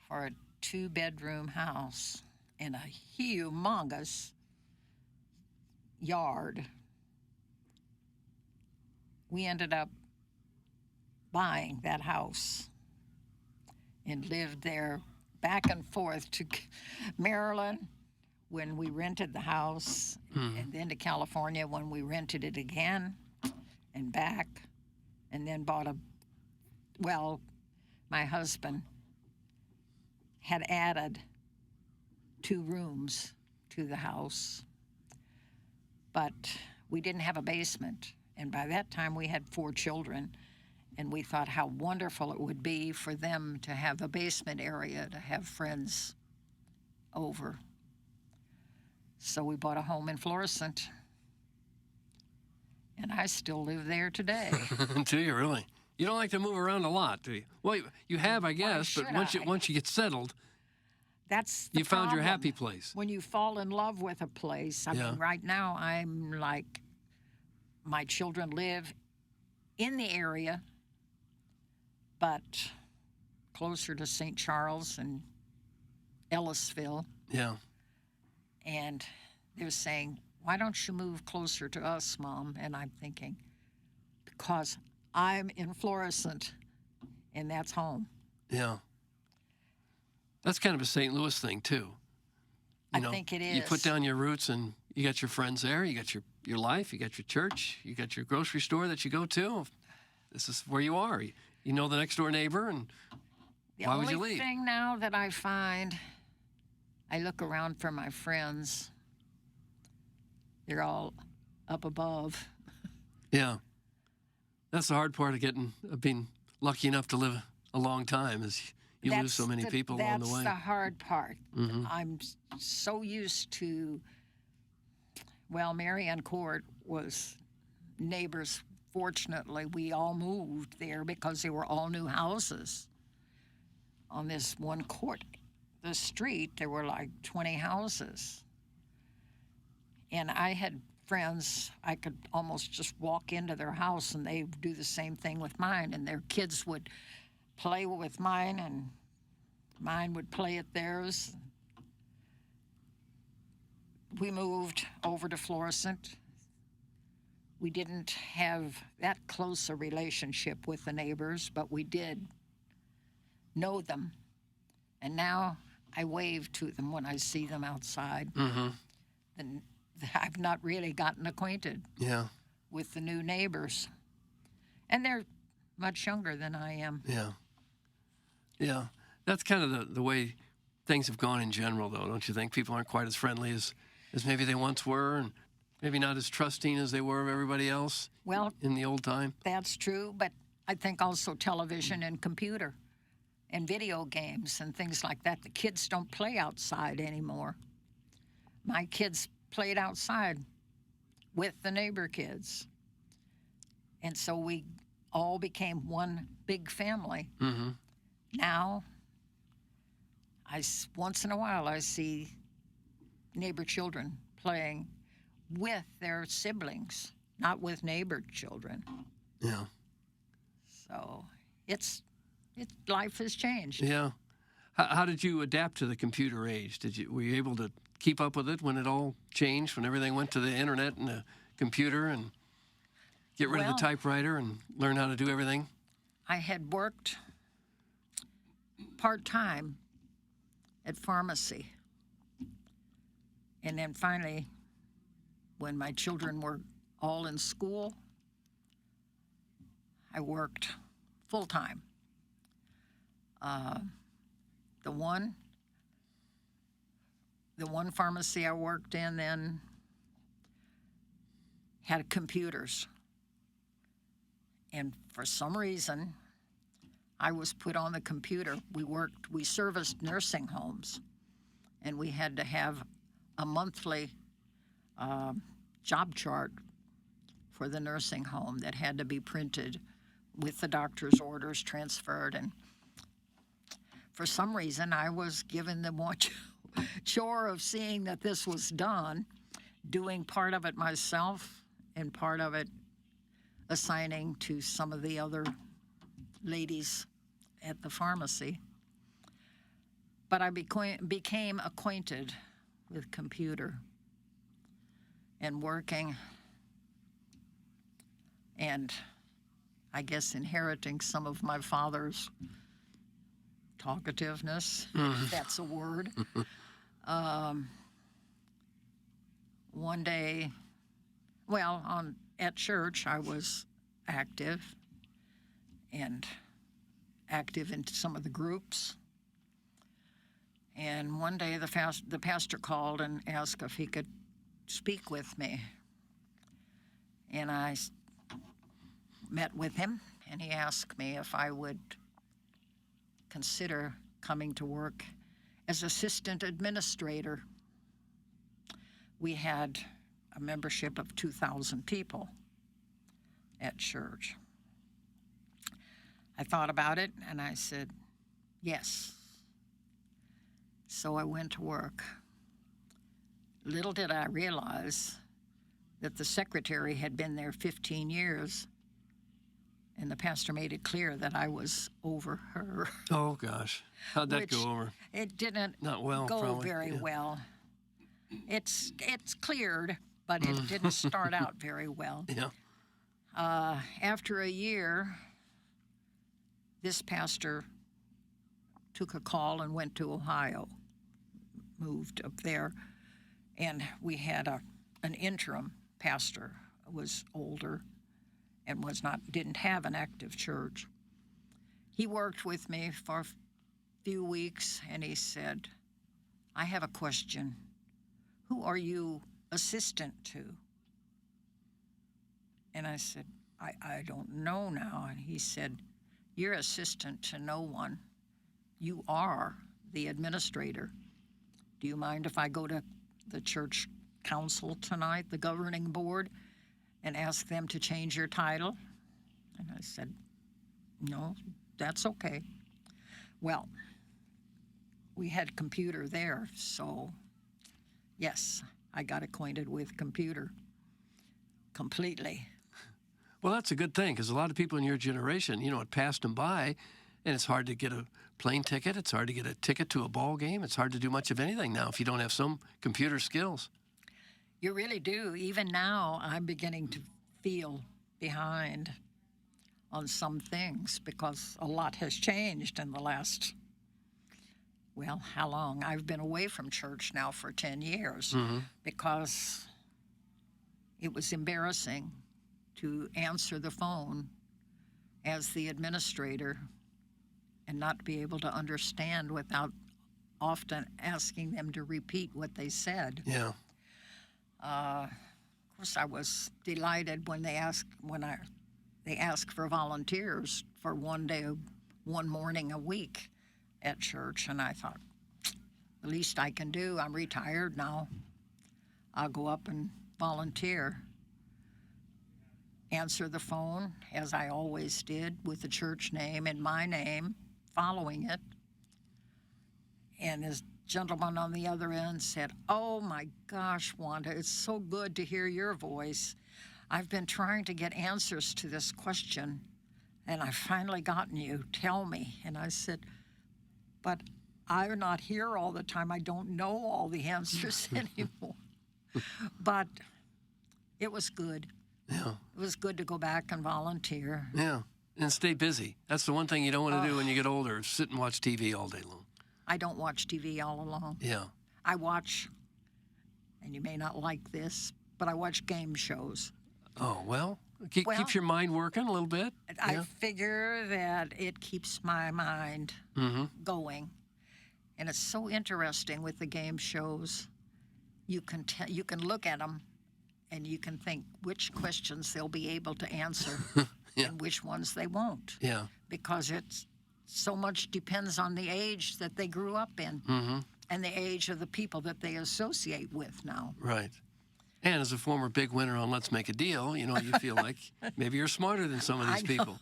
for a 2-bedroom house in a humongous yard. We ended up buying that house and lived there back and forth to Maryland when we rented the house, and then to California when we rented it again, and back, and then my husband had added 2 rooms to the house, but we didn't have a basement, and by that time we had 4 children, and we thought how wonderful it would be for them to have a basement area to have friends over. So we bought a home in Florissant, and I still live there today. Do you really? You don't like to move around a lot, do you? Well, you have, I guess, but once you get settled, that's the you found your problem. happy place. When you fall in love with a place, I mean, right now I'm like, my children live in the area, but closer to St. Charles and Ellisville. Yeah. And they're saying, why don't you move closer to us, Mom? And I'm thinking, because I'm in Florissant, and that's home. Yeah. That's kind of a St. Louis thing, too. I think it is. You put down your roots, and you got your friends there. You got your life. You got your church. You got your grocery store that you go to. This is where you are. You know the next door neighbor, and why would you leave? The only thing now that I find, I look around for my friends. They're all up above. Yeah. That's the hard part of being lucky enough to live a long time is you lose so many people along the way. That's the hard part. Mm-hmm. I'm so used to, Marion Court was neighbors. Fortunately, we all moved there because they were all new houses. On this one court, the street, there were like 20 houses. And I had friends, I could almost just walk into their house and they would do the same thing with mine. And their kids would play with mine and mine would play at theirs. We moved over to Florissant. We didn't have that close a relationship with the neighbors, but we did know them. And now I wave to them when I see them outside. Mm-hmm. And I've not really gotten acquainted with the new neighbors. And they're much younger than I am. Yeah. Yeah. That's kind of the way things have gone in general, though, don't you think? People aren't quite as friendly as maybe they once were, and maybe not as trusting as they were of everybody else in the old time. That's true, but I think also television and computer and video games and things like that. The kids don't play outside anymore. My kids played outside with the neighbor kids. And so we all became one big family. Mm-hmm. Now, once in a while, I see neighbor children playing with their siblings, not with neighbor children. Yeah. So life has changed. Yeah. How did you adapt to the computer age? Were you able to keep up with it when it all changed, when everything went to the internet and the computer and get rid of the typewriter and learn how to do everything? I had worked part-time at pharmacy. And then finally, when my children were all in school, I worked full-time. The one pharmacy I worked in then had computers. And for some reason, I was put on the computer. We serviced nursing homes, and we had to have a monthly job chart for the nursing home that had to be printed with the doctor's orders transferred. And for some reason, I was given the one chore of seeing that this was done, doing part of it myself and part of it assigning to some of the other ladies at the pharmacy. But I became acquainted with computer and working and I guess inheriting some of my father's talkativeness, if that's a word. One day, at church, I was active in some of the groups. And one day the pastor called and asked if he could speak with me. And I met with him, and he asked me if I would consider coming to work as assistant administrator. We had a membership of 2,000 people at church. I thought about it, and I said, yes. So I went to work. Little did I realize that the secretary had been there 15 years, And the pastor made it clear that I was over her. Oh, gosh. How'd that go over? It didn't Not well, go probably. very Yeah. well. It's cleared, but it didn't start out very well. Yeah. After a year, this pastor took a call and went to Ohio, moved up there, and we had an interim pastor who was older and didn't have an active church. He worked with me for a few weeks, and he said, "I have a question. Who are you assistant to?" And I said, I don't know now. And he said, "You're assistant to no one. You are the administrator. Do you mind if I go to the church council tonight, the governing board, and ask them to change your title?" And I said, "No, that's okay." Well, we had computer there, so yes, I got acquainted with computer completely. Well, that's a good thing, because a lot of people in your generation, it passed them by, and it's hard to get a plane ticket. It's hard to get a ticket to a ball game. It's hard to do much of anything now if you don't have some computer skills. You really do. Even now, I'm beginning to feel behind on some things because a lot has changed in the last, well, how long? I've been away from church now for 10 years because it was embarrassing to answer the phone as the administrator and not be able to understand without often asking them to repeat what they said. Yeah. Of course, I was delighted when they asked for volunteers for one morning a week at church, and I thought, the least I can do, I'm retired now, I'll go up and volunteer. Answer the phone, as I always did, with the church name and my name, following it. And this gentleman on the other end said, "Oh my gosh, Wanda, it's so good to hear your voice. I've been trying to get answers to this question, and I've finally gotten you. Tell me." And I said, "But I'm not here all the time. I don't know all the answers anymore." But it was good. Yeah. It was good to go back and volunteer. Yeah. And stay busy. That's the one thing you don't want to do when you get older, is sit and watch TV all day long. I don't watch TV all alone. Yeah. I watch, and you may not like this, but I watch game shows. Oh, well, keeps your mind working a little bit. I figure that it keeps my mind going. And it's so interesting with the game shows. You can look at them and you can think which questions they'll be able to answer and which ones they won't. Yeah. Because it's so much depends on the age that they grew up in and the age of the people that they associate with now. Right. And as a former big winner on Let's Make a Deal, you feel like maybe you're smarter than some of these people.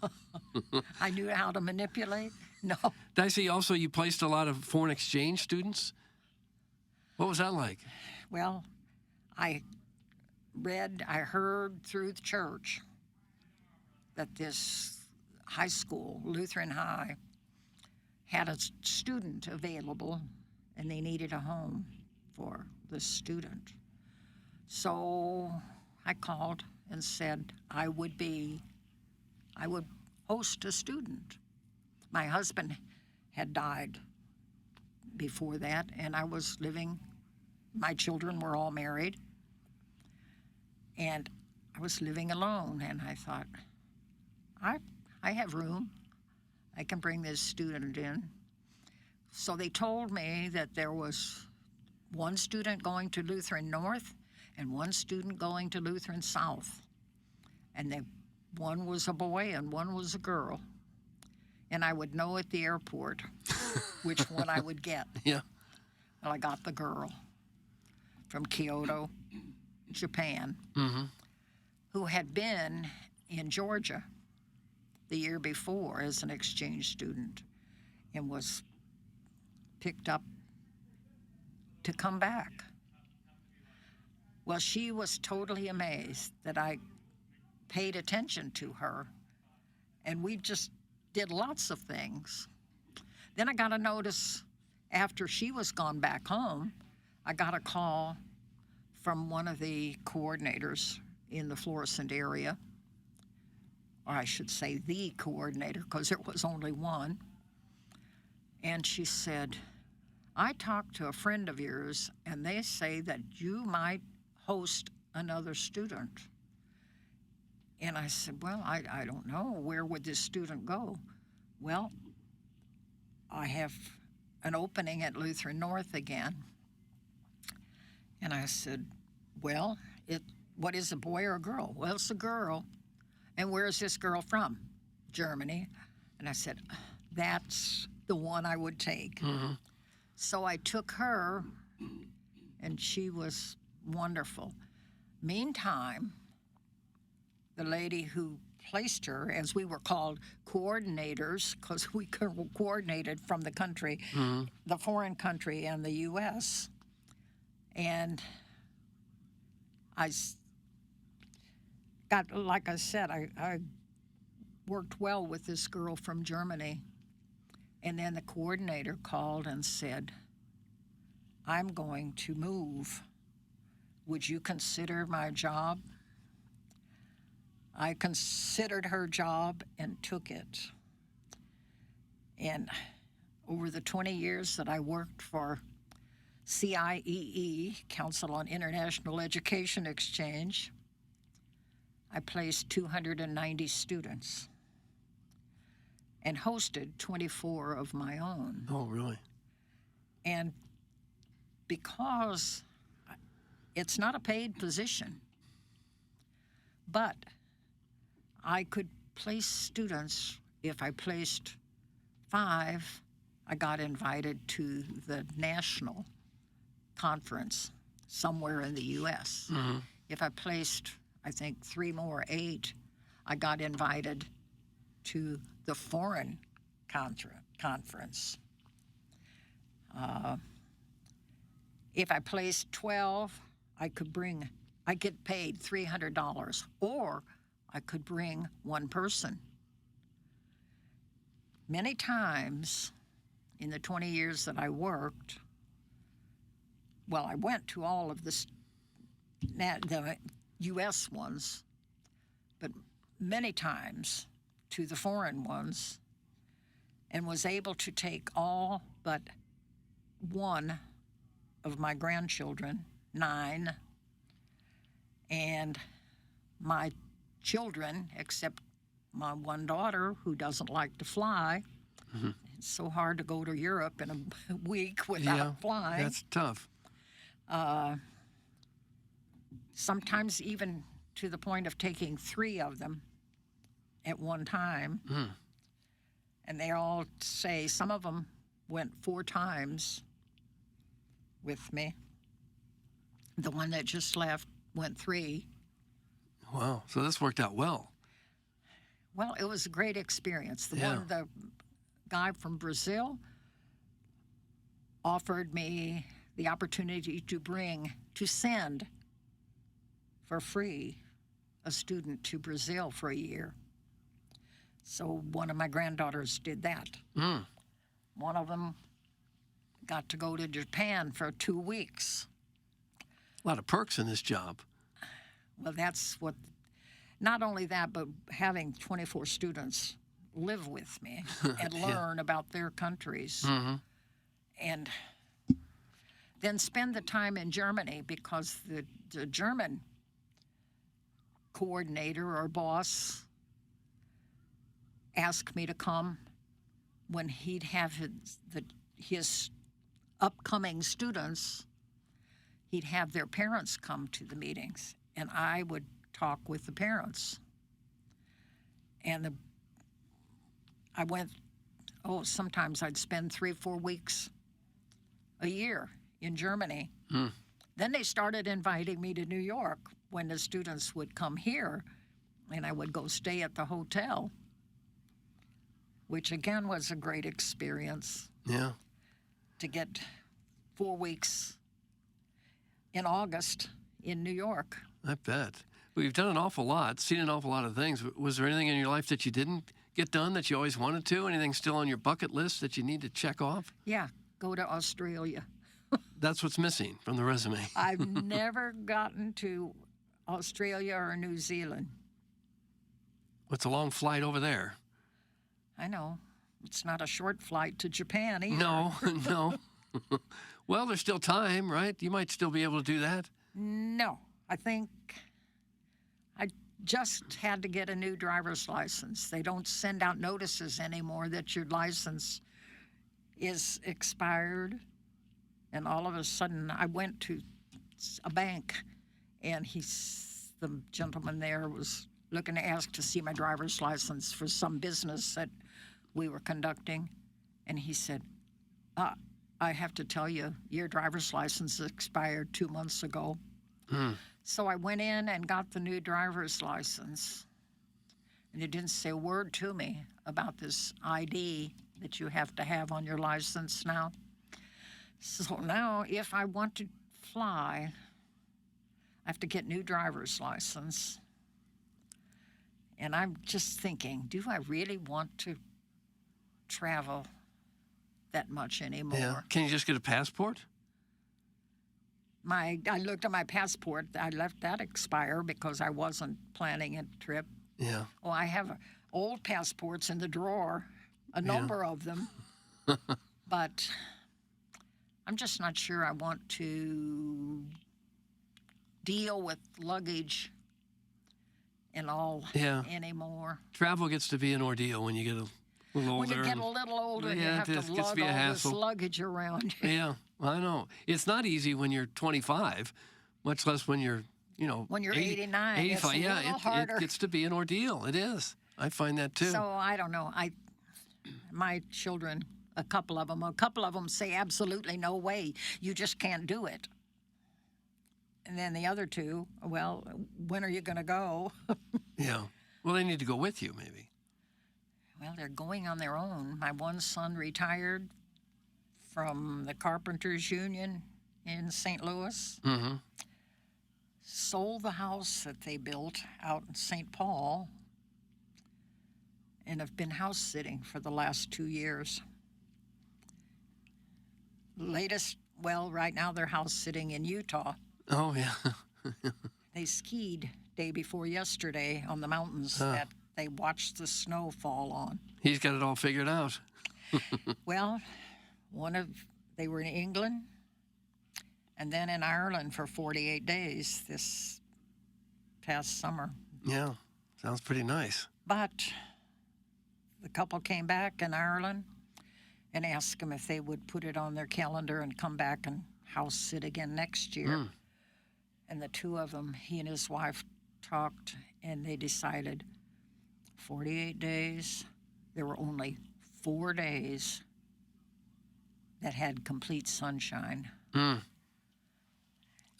I knew how to manipulate. No. Did I see also you placed a lot of foreign exchange students? What was that like? Well, I heard through the church that this high school, Lutheran High, had a student available and they needed a home for the student. So I called and said I would host a student. My husband had died before that, and I was my children were all married, and I was living alone, and I thought, I have room. I can bring this student in. So they told me that there was one student going to Lutheran North and one student going to Lutheran South. And one was a boy and one was a girl. And I would know at the airport which one I would get. Yeah. Well, I got the girl from Kyoto, Japan, who had been in Georgia the year before as an exchange student and was picked up to come back. Well, she was totally amazed that I paid attention to her And we just did lots of things. Then I got a notice after she was gone back home. I got a call from one of the coordinators in the Florissant area, or I should say the coordinator, because there was only one. And she said, I talked to a friend of yours, and they say that you might host another student. And I said, well, I don't know. Where would this student go? Well, I have an opening at Lutheran North again. And I said, well, what is a boy or a girl? Well, it's a girl. And where is this girl from? Germany. And I said, that's the one I would take. Mm-hmm. So I took her, and she was wonderful. Meantime, the lady who placed her, as we were called coordinators, because we coordinated from the country, the foreign country and the U.S., and I got, like I said, I worked well with this girl from Germany. And then the coordinator called and said, I'm going to move. Would you consider my job? I considered her job and took it. And over the 20 years that I worked for CIEE, Council on International Education Exchange, I placed 290 students and hosted 24 of my own. Oh, really? And because it's not a paid position, but I could place students. If I placed 5, I got invited to the national conference somewhere in the U.S. Mm-hmm. If I placed, I think, 3 more, 8, I got invited to the foreign conference. If I placed 12, I get paid $300, or I could bring one person. Many times in the 20 years that I worked, well, I went to all of the U.S. ones, but many times to the foreign ones, and was able to take all but one of my grandchildren, 9, and my children, except my one daughter who doesn't like to fly. Mm-hmm. It's so hard to go to Europe in a week without flying. That's tough. Sometimes even to the point of taking 3 of them at one time. Mm. And they all say, some of them went 4 times with me. The one that just left went 3. Wow. So this worked out well. Well, it was a great experience. The guy from Brazil offered me the opportunity to send for free a student to Brazil for a year. So one of my granddaughters did that. Mm. One of them got to go to Japan for 2 weeks. A lot of perks in this job. Well, that's what, not only that, but having 24 students live with me and learn about their countries. Mm-hmm. And then spend the time in Germany, because the German coordinator or boss asked me to come when he'd have his upcoming students. He'd have their parents come to the meetings, and I would talk with the parents. And I went, sometimes I'd spend 3 or 4 weeks a year in Germany. Mm. Then they started inviting me to New York when the students would come here, and I would go stay at the hotel, which again was a great experience. Yeah. To get 4 weeks in August in New York. I bet. Well, you've done an awful lot, seen an awful lot of things. Was there anything in your life that you didn't get done that you always wanted to? Anything still on your bucket list that you need to check off? Yeah, go to Australia. That's what's missing from the resume. I've never gotten to Australia or New Zealand. It's a long flight over there. I know. It's not a short flight to Japan either. No, no. Well, there's still time, right? You might still be able to do that. No, I think I just had to get a new driver's license. They don't send out notices anymore that your license is expired. And all of a sudden, I went to a bank, and the gentleman there was looking to ask to see my driver's license for some business that we were conducting. And he said, I have to tell you, your driver's license expired 2 months ago. So I went in and got the new driver's license. And it didn't say a word to me about this ID that you have to have on your license now. So now, if I want to fly, I have to get new driver's license. And I'm just thinking, do I really want to travel that much anymore? Yeah. Can you just get a passport? I looked at my passport. I left that expire because I wasn't planning a trip. Yeah. Oh, I have old passports in the drawer, a number of them. But I'm just not sure I want to deal with luggage and all anymore. Travel gets to be an ordeal when you get a little older. When you get a little older, you Yeah, have it to gets to lug be a all this hassle. luggage around. Yeah, I know. It's not easy when you're 25, much less when you're, When you're 89, 85. it's a Yeah, little harder. it gets to be an ordeal. It is. I find that too. So I don't know. My children, a couple of them say absolutely no way. You just can't do it. And then the other two, well, when are you going to go? Yeah. Well, they need to go with you, maybe. Well, they're going on their own. My one son retired from the Carpenters Union in St. Louis. Mm-hmm. Sold the house that they built out in St. Paul and have been house sitting for the last 2 years. Right now they're house sitting in Utah. Oh, yeah. They skied day before yesterday on the mountains that they watched the snow fall on. He's got it all figured out. Well, they were in England and then in Ireland for 48 days this past summer. Yeah. Sounds pretty nice. But the couple came back in Ireland and asked them if they would put it on their calendar and come back and house sit again next year. And the two of them, he and his wife, talked, and they decided 48 days. There were only 4 days that had complete sunshine.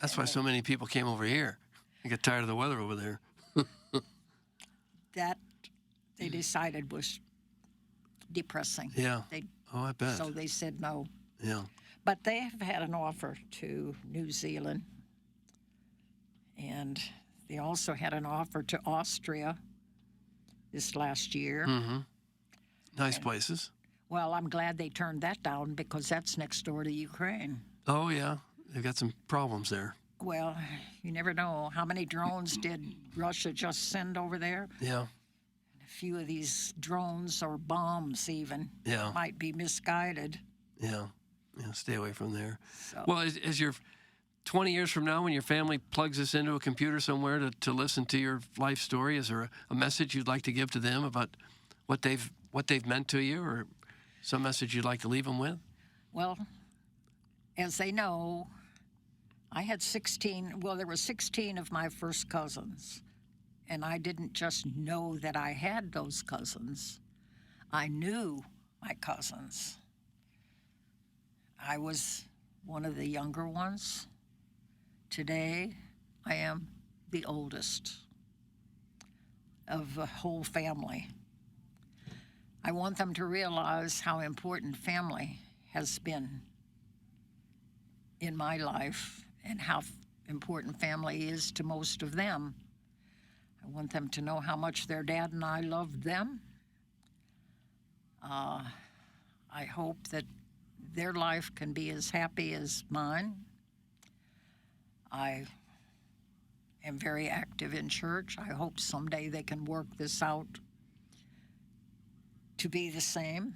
That's why so many people came over here. They get tired of the weather over there. That they decided was depressing. Yeah. I bet. So they said no. Yeah. But they have had an offer to New Zealand. And they also had an offer to Austria this last year. Mm-hmm. Nice places. Well, I'm glad they turned that down because that's next door to Ukraine. Oh, yeah. They've got some problems there. Well, you never know. How many drones did Russia just send over there? Yeah. A few of these drones or bombs even Yeah. might be misguided. Yeah. Yeah. Stay away from there. So, Well, as you're 20 years from now, when your family plugs this into a computer somewhere to listen to your life story, is there a message you'd like to give to them about what they've meant to you, or some message you'd like to leave them with? well, as they know, I had 16, there were 16 of my first cousins. And I didn't just know that I had those cousins. I knew my cousins. I was one of the younger ones. Today, I am the oldest of the whole family. I want them to realize how important family has been in my life and how important family is to most of them. I want them to know how much their dad and I loved them. I hope that their life can be as happy as mine. I am very active in church. I hope someday they can work this out to be the same.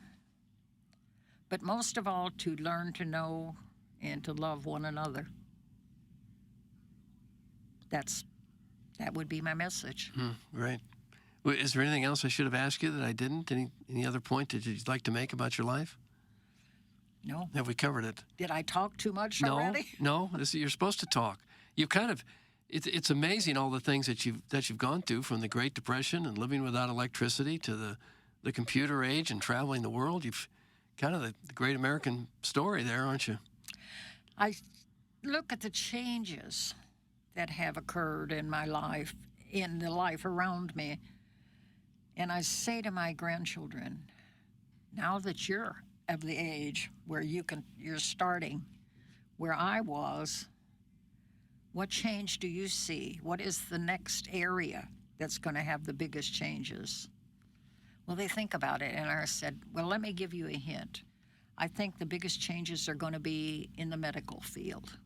But most of all, to learn to know and to love one another. That would be my message. Right. Well, is there anything else I should have asked you that I didn't? Any other point that you'd like to make about your life? No. Have we covered it? Did I talk too much No, already? no. You're supposed to talk. You kind of. It's amazing all the things that you've gone through, from the Great Depression and living without electricity to the computer age and traveling the world. You've kind of the great American story there, aren't you? I look at the changes that have occurred in my life, in the life around me, and I say to my grandchildren, now that you're of the age where you're starting where I was, what change do you see? What is the next area that's going to have the biggest changes? Well, they think about it, and I said, well, let me give you a hint. I think the biggest changes are going to be in the medical field.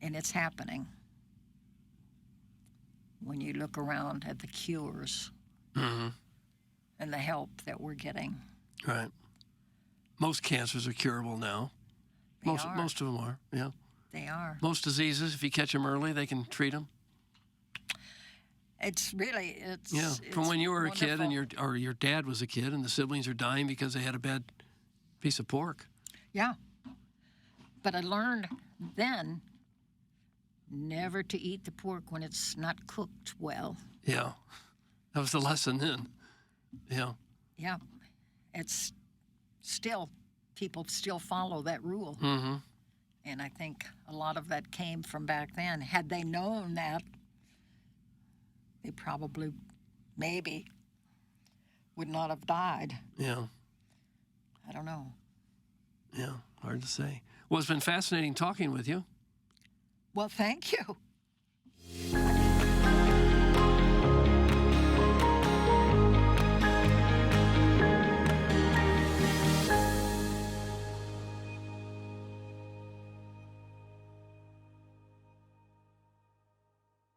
And it's happening. When you look around at the cures and the help that we're getting. Right. Most cancers are curable now. Most of them are, yeah. They are. Most diseases, if you catch them early, they can treat them. It's really, yeah. From when you were wonderful. a kid and your dad was a kid and the siblings are dying because they had a bad piece of pork. Yeah. But I learned then never to eat the pork when it's not cooked well. Yeah. That was the lesson then. Yeah. Yeah. It's still, people still follow that rule. Mm-hmm. And I think a lot of that came from back then. Had they known that, they probably, maybe, would not have died. Yeah. I don't know. Yeah, hard to say. Well, it's been fascinating talking with you. Well, thank you.